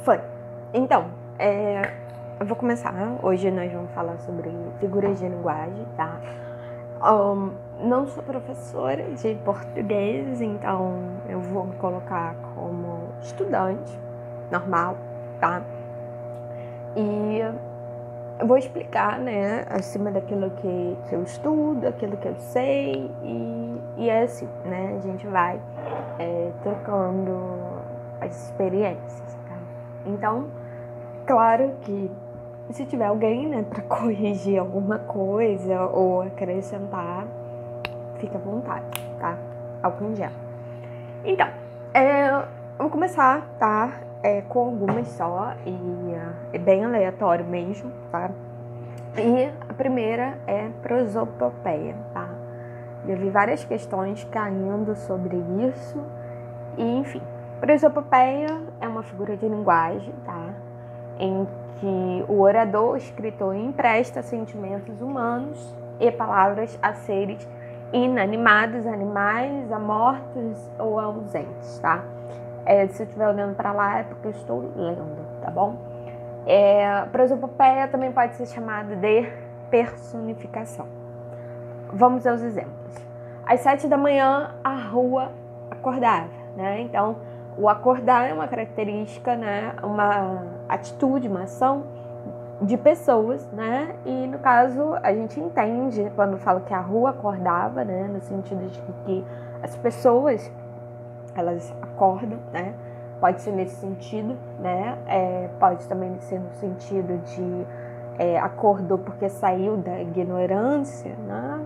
Foi. Então, eu vou começar. Hoje nós vamos falar sobre figuras de linguagem, tá? Não sou professora de português, então eu vou me colocar como estudante normal, tá? E eu vou explicar, né, acima daquilo que eu estudo, aquilo que eu sei, e é assim, né? A gente vai trocando as experiências, tá? Então, claro que se tiver alguém, né, para corrigir alguma coisa ou acrescentar, fica à vontade, tá? Álcool em gel. Então, eu vou começar, tá? Com algumas só e é bem aleatório mesmo, tá? E a primeira é prosopopeia, tá? Eu vi várias questões caindo sobre isso e, enfim. Prosopopeia é uma figura de linguagem, tá? Em que o orador, o escritor, empresta sentimentos humanos e palavras a seres inanimados, animais, a mortos ou ausentes, tá? Se eu estiver olhando para lá é porque eu estou lendo, tá bom? Prosopopeia também pode ser chamada de personificação. Vamos aos exemplos. Às 7 da manhã, a rua acordava, né? Então, o acordar é uma característica, né? Uma atitude, uma ação de pessoas, né? E no caso, a gente entende quando fala que a rua acordava, né? No sentido de que as pessoas, elas acordam, né? Pode ser nesse sentido, né? Pode também ser no sentido de acordou porque saiu da ignorância, né?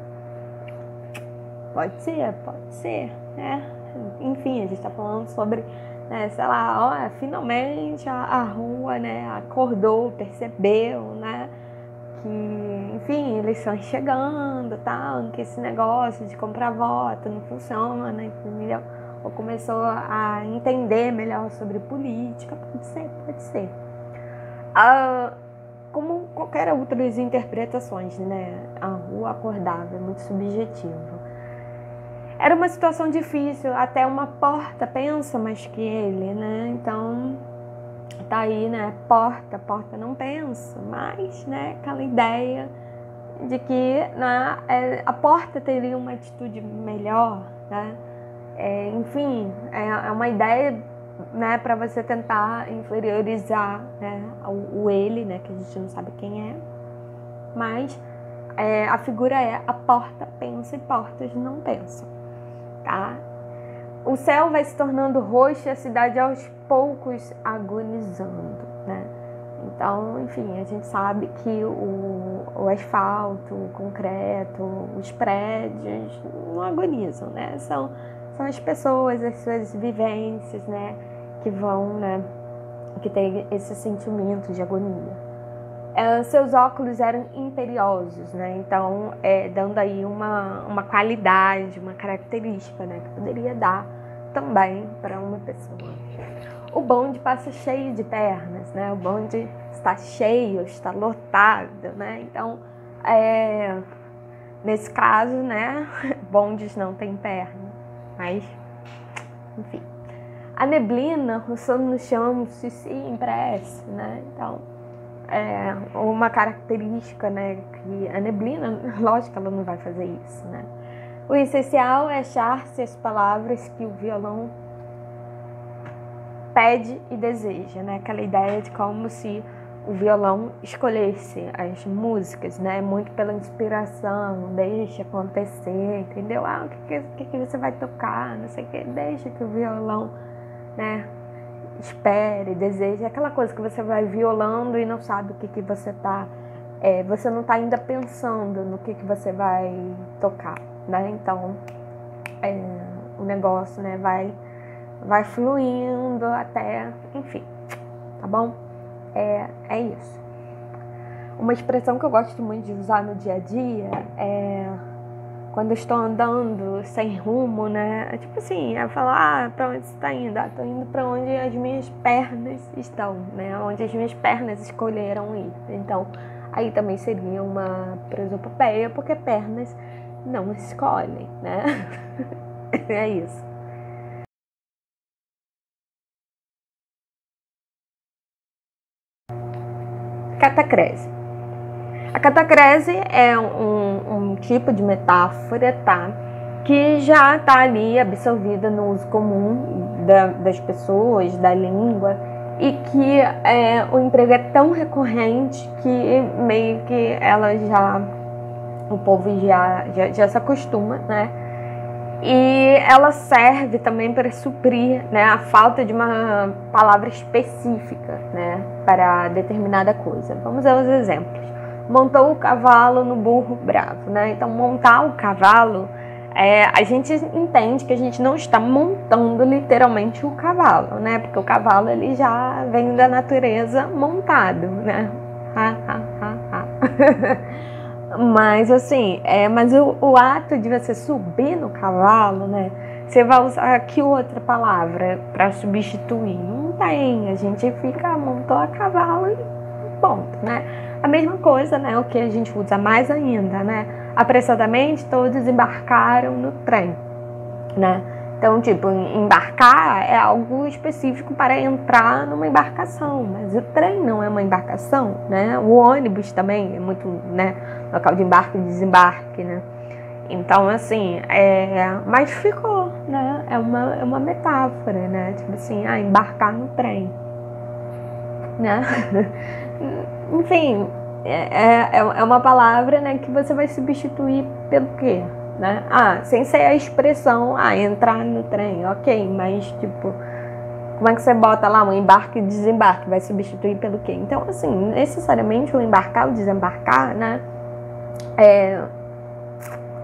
Pode ser, né? Enfim, a gente tá falando sobre, né, sei lá, finalmente a rua, né, acordou, percebeu, né, que, enfim, eleições chegando, tal, que esse negócio de comprar voto não funciona, entendeu? Ou começou a entender melhor sobre política, pode ser. Como qualquer outras interpretações, né, a rua acordava, é muito subjetivo. Era uma situação difícil, até uma porta pensa mais que ele, né? Então, tá aí, né? Porta não pensa, mas, né? Aquela ideia de que a porta teria uma atitude melhor, né? Enfim, é uma ideia, né? Para você tentar inferiorizar, né? O ele, né? Que a gente não sabe quem é, mas a figura é a porta pensa e portas não pensam. Tá? O céu vai se tornando roxo e a cidade aos poucos agonizando, né? Então, enfim, a gente sabe que o asfalto, o concreto, os prédios não agonizam, né? São as pessoas, as suas vivências, né? Que vão, né? Que tem esse sentimento de agonia. Seus óculos eram imperiosos, né? Então, dando aí uma qualidade, uma característica, né? Que poderia dar também para uma pessoa. O bonde passa cheio de pernas, né? O bonde está cheio, está lotado, né? Então, nesse caso, né? Bondes não têm perna, mas, enfim. A neblina roçando no chão se impressa, né? Então, uma característica, né, que a neblina, lógico, ela não vai fazer isso, né? O essencial é achar-se as palavras que o violão pede e deseja, né? Aquela ideia de como se o violão escolhesse as músicas, né? Muito pela inspiração, deixa acontecer, entendeu? O que você vai tocar, não sei o que, deixa que o violão, né? Espere, deseje, aquela coisa que você vai violando e não sabe o que você tá, você não tá ainda pensando no que você vai tocar, né? Então, o negócio, né, vai fluindo até, enfim, tá bom? É isso. Uma expressão que eu gosto muito de usar no dia a dia é quando eu estou andando sem rumo, né? Tipo assim, eu falo, pra onde você tá indo? Tô indo pra onde as minhas pernas estão, né? Onde as minhas pernas escolheram ir. Então, aí também seria uma prosopopeia, porque pernas não escolhem, né? É isso. catacrese. A catacrese é um tipo de metáfora, tá? Que já está ali absorvida no uso comum das pessoas, da língua, e que o emprego é tão recorrente que meio que o povo já se acostuma, né? E ela serve também para suprir, né, a falta de uma palavra específica, né, para determinada coisa. Vamos aos exemplos. Montou o cavalo no burro bravo, né? Então, montar o cavalo, a gente entende que a gente não está montando literalmente o cavalo, né? Porque o cavalo ele já vem da natureza montado, né? Mas assim, mas o ato de você subir no cavalo, né? Você vai usar que outra palavra para substituir? Não tem, a gente montou a cavalo e ponto, né? A mesma coisa, né? O que a gente usa mais ainda, né? Apressadamente todos embarcaram no trem, né? Então, tipo, embarcar é algo específico para entrar numa embarcação, mas o trem não é uma embarcação, né? O ônibus também é muito, né? Local de embarque e desembarque, né? Então, assim, mas ficou, né? É uma metáfora, né? Tipo assim, embarcar no trem, né? Enfim, é uma palavra, né, que você vai substituir pelo quê? Né? Sem ser a expressão, entrar no trem, ok, mas tipo, como é que você bota lá um embarque e desembarque? Vai substituir pelo quê? Então, assim, necessariamente o embarcar, o desembarcar, né, é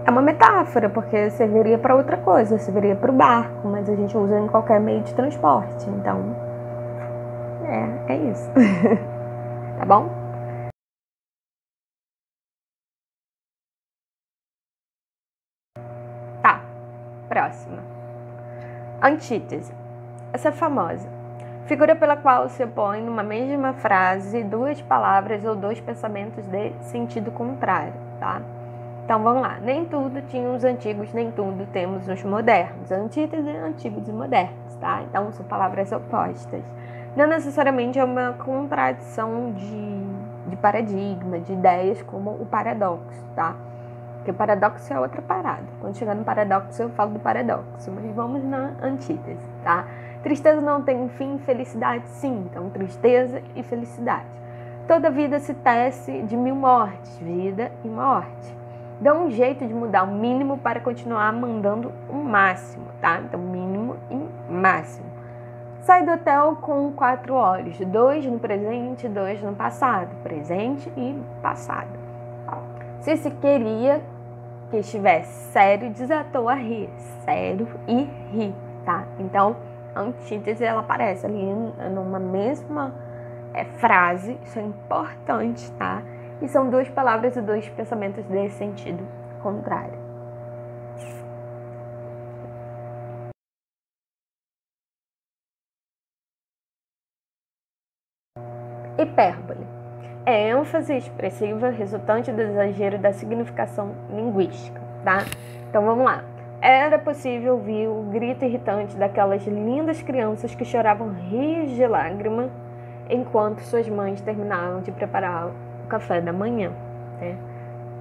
uma metáfora, porque serviria para outra coisa, serviria para o barco, mas a gente usa em qualquer meio de transporte, então, é isso. Tá bom? Tá, próxima. Antítese. Essa é famosa. Figura pela qual se opõe numa mesma frase duas palavras ou dois pensamentos de sentido contrário, tá? Então vamos lá. Nem tudo tinha os antigos, nem tudo temos os modernos. Antítese, antigos e modernos, tá? Então são palavras opostas. Não necessariamente é uma contradição de paradigma, de ideias como o paradoxo, tá? Porque paradoxo é outra parada. Quando chegar no paradoxo, eu falo do paradoxo. Mas vamos na antítese, tá? Tristeza não tem fim, felicidade sim. Então, tristeza e felicidade. Toda vida se tece de 1000 mortes, vida e morte. Dá um jeito de mudar o mínimo para continuar mandando o máximo, tá? Então, mínimo e máximo. Sai do hotel com 4 olhos. 2 no presente, 2 no passado. Presente e passado. Se se queria que estivesse sério, desatou a rir. Sério e ri, tá? Então, a antítese, ela aparece ali numa mesma frase. Isso é importante, tá? E são duas palavras e dois pensamentos de sentido contrário. Hipérbole. É ênfase expressiva resultante do exagero da significação linguística, tá? Então vamos lá. Era possível ouvir o grito irritante daquelas lindas crianças que choravam rios de lágrima enquanto suas mães terminavam de preparar o café da manhã, né?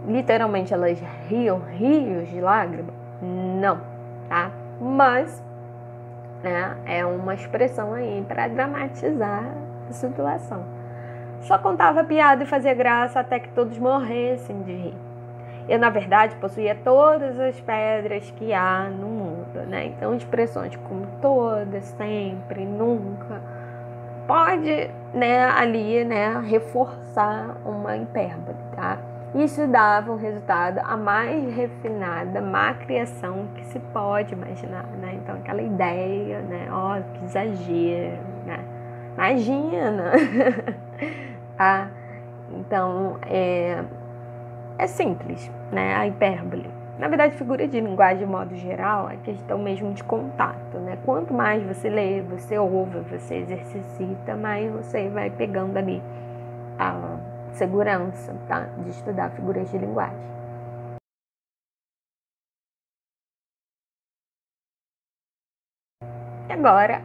Literalmente elas riam rios de lágrima? Não, tá? Mas, né, é uma expressão aí para dramatizar a situação. Só contava piada e fazia graça até que todos morressem de rir. Eu, na verdade, possuía todas as pedras que há no mundo, né? Então, expressões como todas, sempre, nunca, pode, né, ali, né, reforçar uma hipérbole, tá? Isso dava um resultado a mais refinada má criação que se pode imaginar, né? Então, aquela ideia, né? Que exagero, né? Imagina! Tá? Então, é simples, né? A hipérbole. Na verdade, figura de linguagem, de modo geral, é questão mesmo de contato, né? Quanto mais você lê, você ouve, você exercita, mais você vai pegando ali a segurança, tá? De estudar figuras de linguagem. E agora,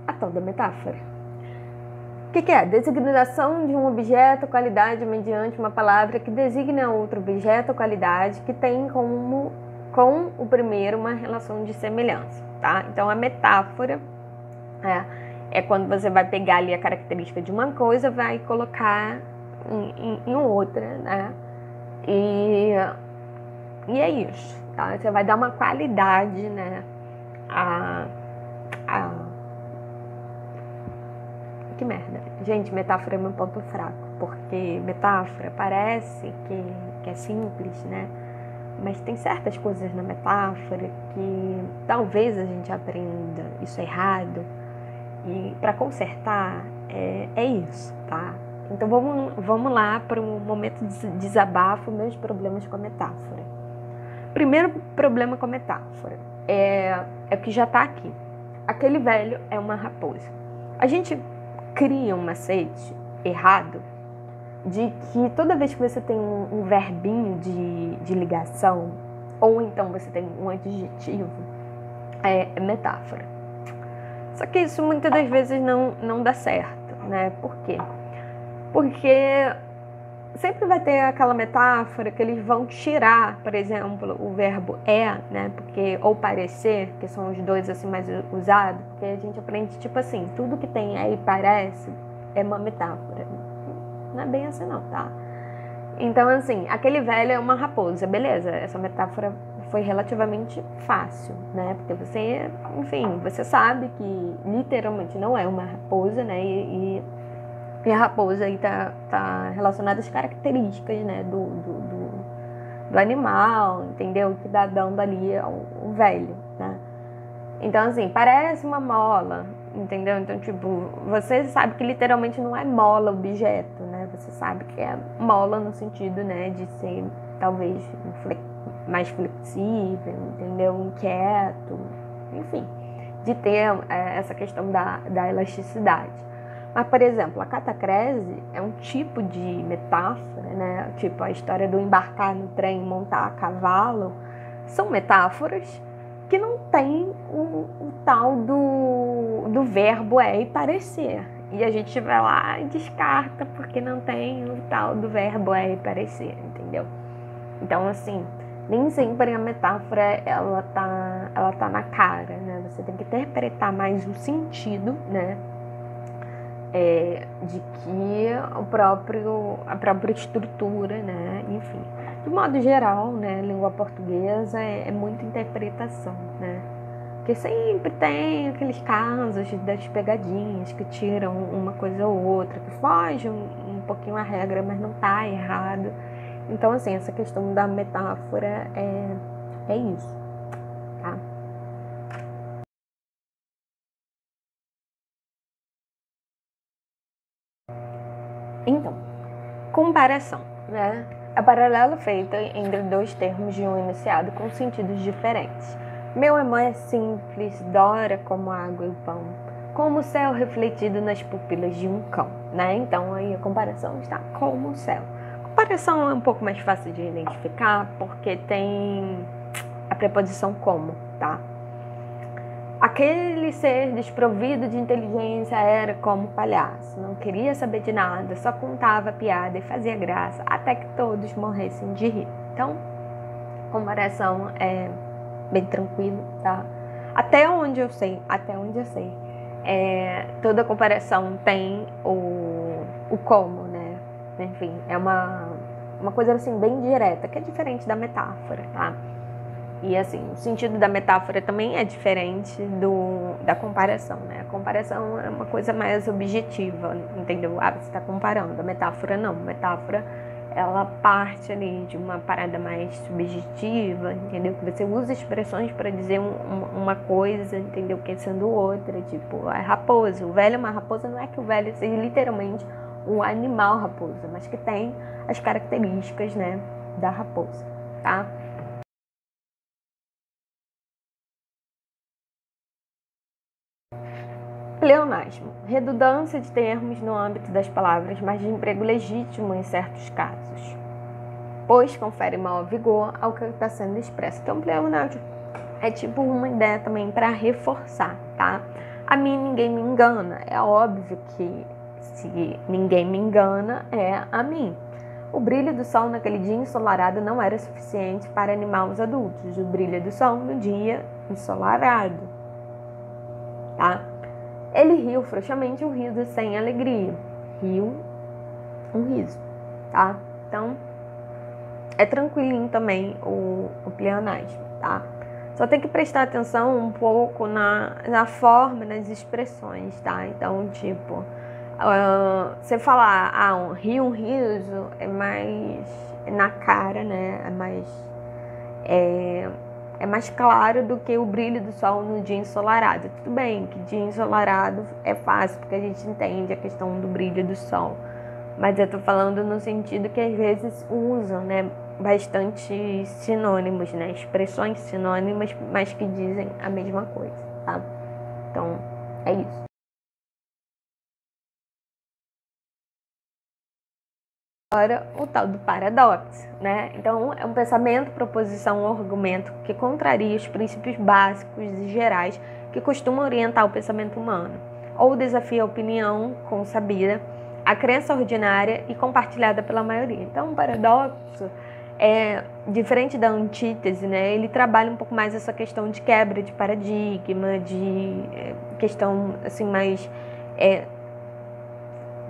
a tal da metáfora. O que é? Designação de um objeto ou qualidade mediante uma palavra que designa outro objeto ou qualidade que tem com o primeiro uma relação de semelhança, tá? Então, a metáfora é quando você vai pegar ali a característica de uma coisa, vai colocar em outra, né? E é isso, tá? Você vai dar uma qualidade, né? Que merda. Gente, metáfora é meu ponto fraco, porque metáfora parece que é simples, né? Mas tem certas coisas na metáfora que talvez a gente aprenda isso errado, e para consertar é isso, tá? Então vamos lá para um momento de desabafo, meus problemas com a metáfora. Primeiro problema com a metáfora é o que já tá aqui. Aquele velho é uma raposa. A gente cria um macete errado de que toda vez que você tem um verbinho de ligação, ou então você tem um adjetivo, é metáfora. Só que isso muitas das vezes não dá certo, né? Por quê? Porque sempre vai ter aquela metáfora que eles vão tirar, por exemplo, o verbo né? Porque, ou parecer, que são os dois assim mais usados, porque a gente aprende tipo assim, tudo que tem e parece é uma metáfora. Não é bem assim não, tá? Então assim, aquele velho é uma raposa, beleza, essa metáfora foi relativamente fácil, né? Porque você, enfim, você sabe que literalmente não é uma raposa, né? E a raposa aí tá relacionada às características, né, do animal, entendeu? Que dá dando ali o velho, né? Então, assim, parece uma mola, entendeu? Então, tipo, você sabe que literalmente não é mola objeto, né? Você sabe que é mola no sentido, né, de ser talvez mais flexível, entendeu? Inquieto, enfim, de ter essa questão da elasticidade. Mas, por exemplo, a catacrese é um tipo de metáfora, né? Tipo, a história do embarcar no trem, montar a cavalo, são metáforas que não tem o tal do verbo e parecer. E a gente vai lá e descarta porque não tem o tal do verbo e parecer, entendeu? Então, assim, nem sempre a metáfora ela tá na cara, né? Você tem que interpretar mais o sentido, né? De que a própria estrutura, né? Enfim, de modo geral, né? Língua portuguesa é muita interpretação, né? Porque sempre tem aqueles casos das pegadinhas que tiram uma coisa ou outra, que fogem um pouquinho a regra, mas não tá errado. Então, assim, essa questão da metáfora é isso, tá? Então, comparação, né? É paralelo feito entre dois termos de um enunciado com sentidos diferentes. Meu amor é simples, dora como a água e o pão, como o céu refletido nas pupilas de um cão, né? Então, aí a comparação está como o céu. A comparação é um pouco mais fácil de identificar porque tem a preposição como, tá? Aquele ser desprovido de inteligência era como palhaço, não queria saber de nada, só contava piada e fazia graça até que todos morressem de rir. Então, a comparação é bem tranquilo, tá? Até onde eu sei, toda comparação tem o como, né? Enfim, é uma coisa assim bem direta, que é diferente da metáfora, tá? E assim, o sentido da metáfora também é diferente da comparação, né? A comparação é uma coisa mais objetiva, entendeu? Você está comparando. A metáfora não. A metáfora, ela parte ali de uma parada mais subjetiva, entendeu? Que você usa expressões para dizer uma coisa, entendeu? Que sendo outra, tipo, a raposa. O velho é uma raposa, não é que o velho seja literalmente um animal raposa, mas que tem as características, né, da raposa, tá? Pleonasmo, redundância de termos no âmbito das palavras, mas de emprego legítimo em certos casos, pois confere maior vigor ao que está sendo expresso. Então, pleonasmo é tipo uma ideia também para reforçar, tá? A mim ninguém me engana. É óbvio que se ninguém me engana, é a mim. O brilho do sol naquele dia ensolarado não era suficiente para animar os adultos. O brilho do sol no dia ensolarado, tá? Ele riu frouxamente um riso sem alegria. Riu um riso, tá? Então, é tranquilinho também o pleonasmo, tá? Só tem que prestar atenção um pouco na forma, nas expressões, tá? Então, tipo, você falar, um riso é mais na cara, né? É mais claro do que o brilho do sol no dia ensolarado. Tudo bem que dia ensolarado é fácil, porque a gente entende a questão do brilho do sol. Mas eu tô falando no sentido que às vezes usam, né, bastante sinônimos, né, expressões sinônimas, mas que dizem a mesma coisa, tá? Então, é isso. Agora, o tal do paradoxo, né? Então, é um pensamento, proposição ou argumento que contraria os princípios básicos e gerais que costumam orientar o pensamento humano, ou desafia a opinião consabida, a crença ordinária e compartilhada pela maioria. Então, o paradoxo é diferente da antítese, né? Ele trabalha um pouco mais essa questão de quebra de paradigma, de questão assim mais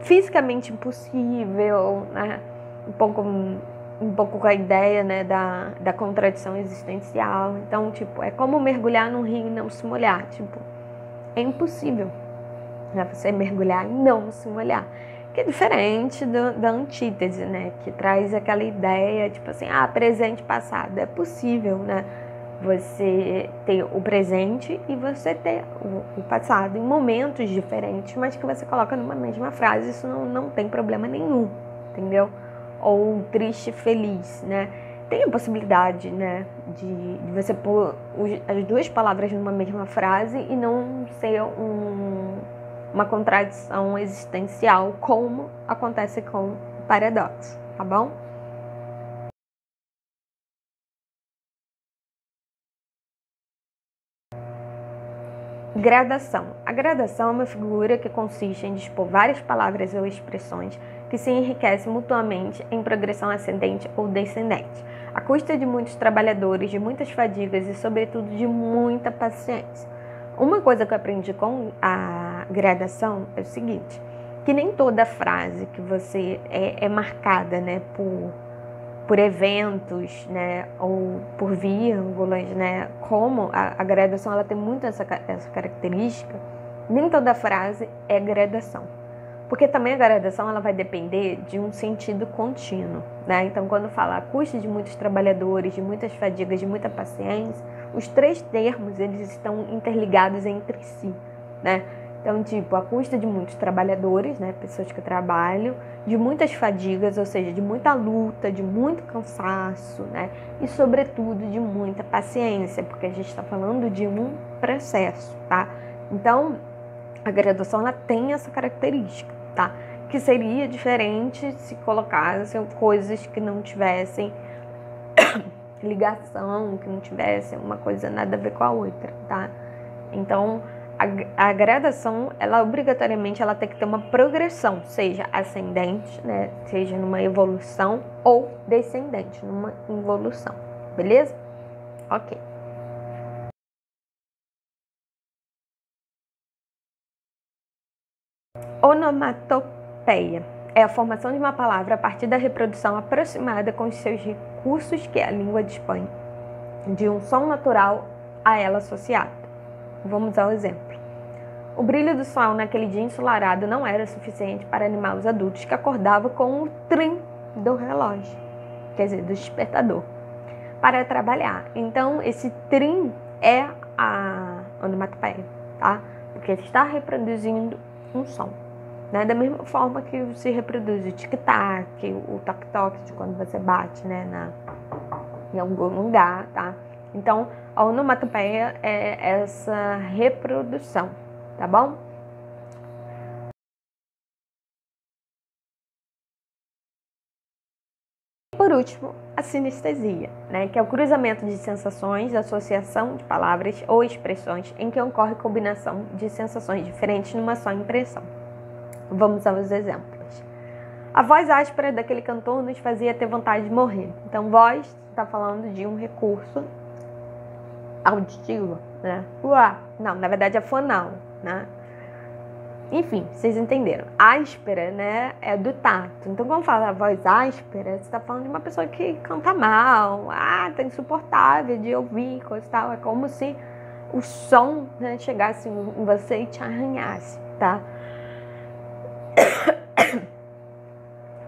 fisicamente impossível, né? um pouco com a ideia, né, da contradição existencial. Então, tipo, é como mergulhar num rio e não se molhar. Tipo, é impossível, né, você mergulhar e não se molhar. Que é diferente da antítese, né, que traz aquela ideia, tipo assim, presente e passado. É possível, né, você ter o presente e você ter o passado em momentos diferentes, mas que você coloca numa mesma frase. Isso não tem problema nenhum, entendeu? Ou triste e feliz, né? Tem a possibilidade, né, de você pôr as duas palavras numa mesma frase e não ser uma contradição existencial, como acontece com o paradoxo, tá bom? Gradação. A gradação é uma figura que consiste em dispor várias palavras ou expressões que se enriquecem mutuamente em progressão ascendente ou descendente, à custa de muitos trabalhadores, de muitas fadigas e, sobretudo, de muita paciência. Uma coisa que eu aprendi com a gradação é o seguinte, que nem toda frase que você é marcada, né, por eventos, né, ou por vírgulas, né, como a gradação ela tem muito essa característica, nem toda frase é gradação. Porque também a gradação ela vai depender de um sentido contínuo, né? Então, quando fala a custa de muitos trabalhadores, de muitas fadigas, de muita paciência, os três termos eles estão interligados entre si, né? Então, tipo, a custa de muitos trabalhadores, né, pessoas que trabalham, de muitas fadigas, ou seja, de muita luta, de muito cansaço, né, e, sobretudo, de muita paciência, porque a gente está falando de um processo, tá? Então, a graduação, ela tem essa característica, tá? Que seria diferente se colocassem coisas que não tivessem ligação, que não tivessem uma coisa nada a ver com a outra, tá? Então, a gradação, ela obrigatoriamente ela tem que ter uma progressão, seja ascendente, né, seja numa evolução, ou descendente, numa involução, beleza? Ok. Onomatopeia é a formação de uma palavra a partir da reprodução aproximada com os seus recursos que a língua dispõe, de um som natural a ela associado. Vamos ao exemplo. O brilho do sol naquele dia ensolarado não era suficiente para animar os adultos que acordavam com o trim do relógio, quer dizer, do despertador, para trabalhar. Então, esse trim é a onomatopeia, tá? Porque ele está reproduzindo um som, né? Da mesma forma que se reproduz o tic-tac, o toque-toque de quando você bate, né, em algum lugar, tá? Então, a onomatopeia é essa reprodução, tá bom? Por último, a sinestesia, né, que é o cruzamento de sensações, associação de palavras ou expressões em que ocorre combinação de sensações diferentes numa só impressão. Vamos aos exemplos. A voz áspera daquele cantor nos fazia ter vontade de morrer. Então, voz está falando de um recurso auditivo, né? Não, na verdade é fonal, né? Enfim, vocês entenderam. Áspera, né, é do tato. Então, quando fala a voz áspera, você está falando de uma pessoa que canta mal, tá insuportável de ouvir, coisa e tal. É como se o som, né, chegasse em você e te arranhasse, tá?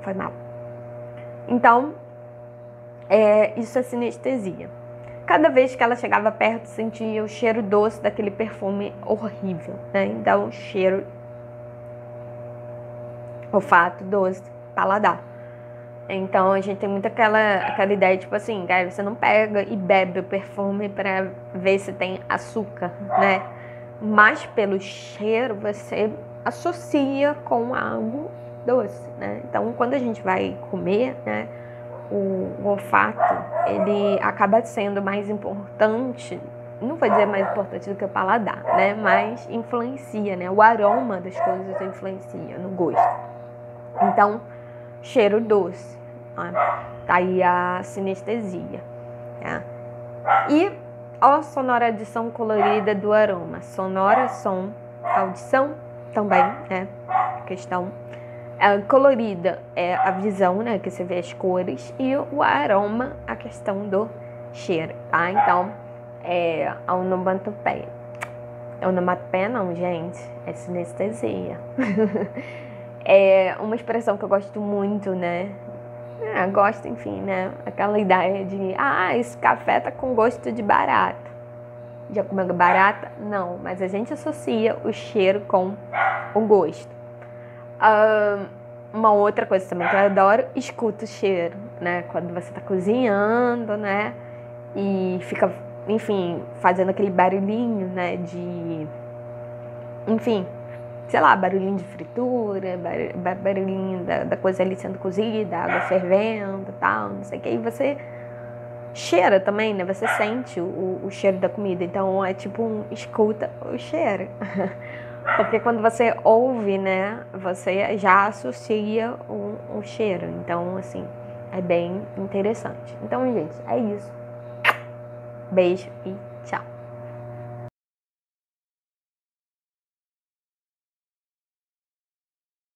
Foi mal. Então, isso é sinestesia. Cada vez que ela chegava perto, sentia o cheiro doce daquele perfume horrível, né? Então, o cheiro, olfato, doce, paladar. Então, a gente tem muito aquela ideia, tipo assim, cara, você não pega e bebe o perfume pra ver se tem açúcar, né? Mas pelo cheiro, você associa com algo doce, né? Então, quando a gente vai comer, né, o olfato, ele acaba sendo mais importante, não vou dizer mais importante do que o paladar, né? Mas influencia, né? O aroma das coisas influencia no gosto. Então, cheiro doce, né? Tá aí a sinestesia, né? E a sonorização colorida do aroma. Sonora, som, audição também, né? Questão colorida é a visão, né, que você vê as cores, e o aroma, a questão do cheiro, tá? Então, a onomatopeia. Onomatopeia não, gente, é sinestesia. É uma expressão que eu gosto muito, né? Gosto, enfim, né? Aquela ideia de, esse café tá com gosto de barata. Já comeu barata? Não, mas a gente associa o cheiro com o gosto. Uma outra coisa também que eu adoro, escuta o cheiro, né? Quando você tá cozinhando, né? E fica, enfim, fazendo aquele barulhinho, né? De, enfim, sei lá, barulhinho de fritura, barulhinho da coisa ali sendo cozida, água fervendo e tal, não sei o que. E você cheira também, né? Você sente o cheiro da comida. Então, é tipo escuta o cheiro. Porque quando você ouve, né, você já associa o cheiro. Então, assim, é bem interessante. Então, gente, é isso. Beijo e tchau.